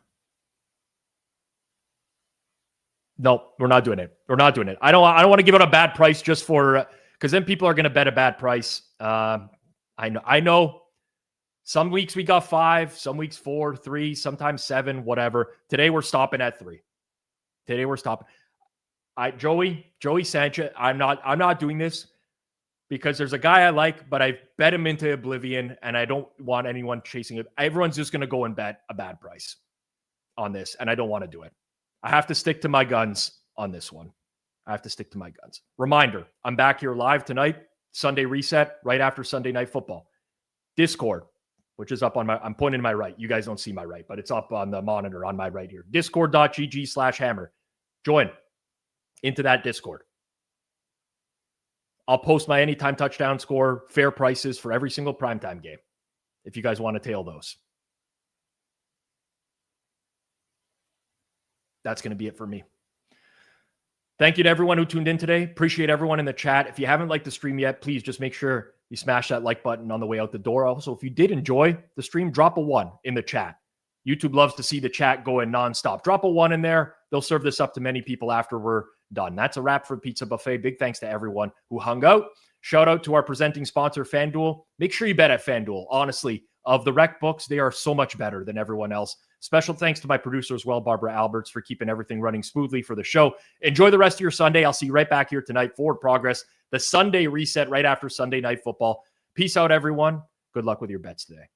No, we're not doing it. I don't want to give out a bad price just for, because then people are going to bet a bad price. I know some weeks we got 5, some weeks 4, 3, sometimes 7, whatever. Today we're stopping at 3. Joey Sanchez, I'm not doing this because there's a guy I like, but I bet him into oblivion and I don't want anyone chasing it. Everyone's just going to go and bet a bad price on this, and I don't want to do it. I have to stick to my guns on this one. Reminder, I'm back here live tonight, Sunday reset, right after Sunday Night Football. Discord, which is up on I'm pointing to my right. You guys don't see my right, but it's up on the monitor on my right here. Discord.gg/hammer. Join into that Discord. I'll post my anytime touchdown score, fair prices for every single primetime game if you guys want to tail those. That's going to be it for me. Thank you to everyone who tuned in today. Appreciate everyone in the chat. If you haven't liked the stream yet, please just make sure you smash that like button on the way out the door. Also, if you did enjoy the stream, drop a 1 in the chat. YouTube loves to see the chat going nonstop. Drop a 1 in there. They'll serve this up to many people after we're done. That's a wrap for Pizza Buffet. Big thanks to everyone who hung out. Shout out to our presenting sponsor, FanDuel. Make sure you bet at FanDuel. Honestly, of the rec books, they are so much better than everyone else. Special thanks to my producer as well, Barbara Alberts, for keeping everything running smoothly for the show. Enjoy the rest of your Sunday. I'll see you right back here tonight. Forward Progress, the Sunday reset right after Sunday Night Football. Peace out, everyone. Good luck with your bets today.